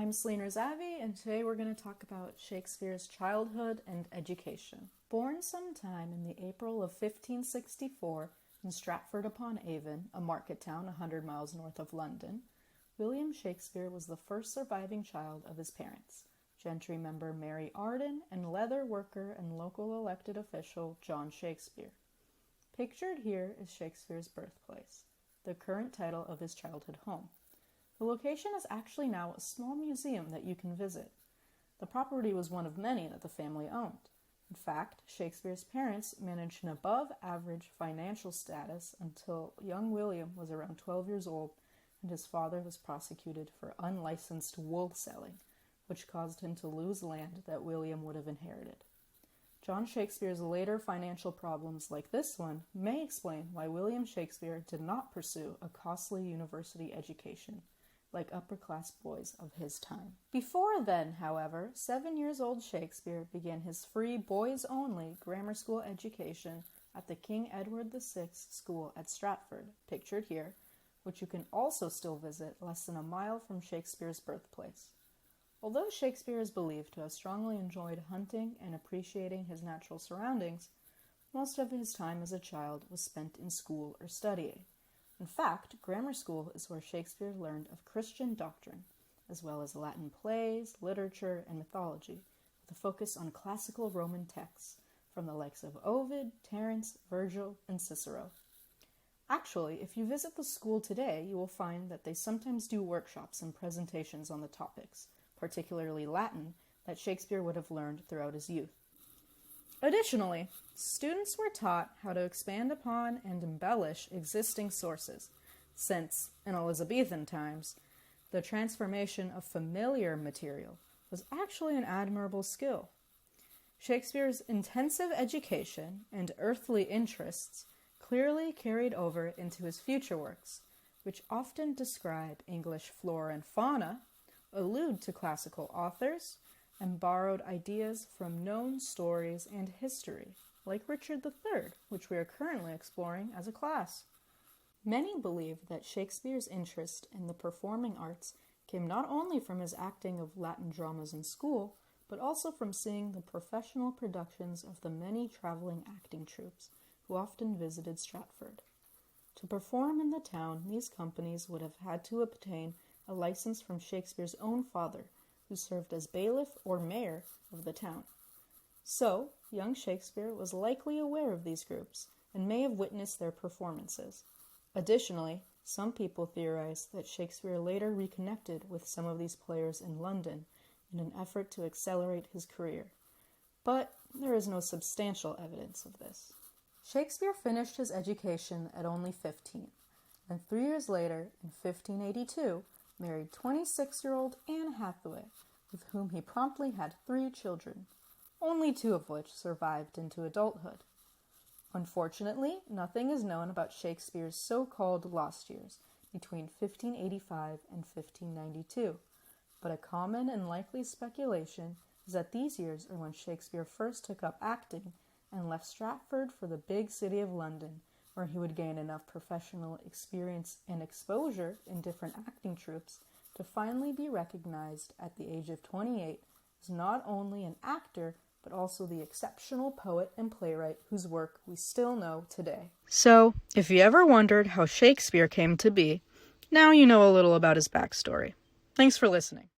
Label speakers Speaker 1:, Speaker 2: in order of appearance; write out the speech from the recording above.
Speaker 1: I'm Selena Zavi, and today we're going to talk about Shakespeare's childhood and education. Born sometime in the April of 1564 in Stratford-upon-Avon, a market town 100 miles north of London, William Shakespeare was the first surviving child of his parents, gentry member Mary Arden and leather worker and local elected official John Shakespeare. Pictured here is Shakespeare's birthplace, the current title of his childhood home. The location is actually now a small museum that you can visit. The property was one of many that the family owned. In fact, Shakespeare's parents managed an above-average financial status until young William was around 12 years old and his father was prosecuted for unlicensed wool selling, which caused him to lose land that William would have inherited. John Shakespeare's later financial problems like this one may explain why William Shakespeare did not pursue a costly university education like upper-class boys of his time. Before then, however, 7-year-old Shakespeare began his free boys-only grammar school education at the King Edward VI School at Stratford, pictured here, which you can also still visit less than a mile from Shakespeare's birthplace. Although Shakespeare is believed to have strongly enjoyed hunting and appreciating his natural surroundings, most of his time as a child was spent in school or studying. In fact, grammar school is where Shakespeare learned of Christian doctrine, as well as Latin plays, literature, and mythology, with a focus on classical Roman texts from the likes of Ovid, Terence, Virgil, and Cicero. Actually, if you visit the school today, you will find that they sometimes do workshops and presentations on the topics, particularly Latin, that Shakespeare would have learned throughout his youth. Additionally, students were taught how to expand upon and embellish existing sources, since, in Elizabethan times, the transformation of familiar material was actually an admirable skill. Shakespeare's intensive education and earthly interests clearly carried over into his future works, which often describe English flora and fauna, allude to classical authors, and borrowed ideas from known stories and history, like Richard III, which we are currently exploring as a class. Many believe that Shakespeare's interest in the performing arts came not only from his acting of Latin dramas in school, but also from seeing the professional productions of the many traveling acting troupes who often visited Stratford. To perform in the town, these companies would have had to obtain a license from Shakespeare's own father, who served as bailiff or mayor of the town. So, young Shakespeare was likely aware of these groups and may have witnessed their performances. Additionally, some people theorize that Shakespeare later reconnected with some of these players in London in an effort to accelerate his career, but there is no substantial evidence of this. Shakespeare finished his education at only 15, and 3 years later, in 1582, married 26-year-old Anne Hathaway, with whom he promptly had 3 children, only 2 of which survived into adulthood. Unfortunately, nothing is known about Shakespeare's so-called lost years between 1585 and 1592, but a common and likely speculation is that these years are when Shakespeare first took up acting and left Stratford for the big city of London, where he would gain enough professional experience and exposure in different acting troupes to finally be recognized at the age of 28 as not only an actor, but also the exceptional poet and playwright whose work we still know today. So, if you ever wondered how Shakespeare came to be, now you know a little about his backstory. Thanks for listening.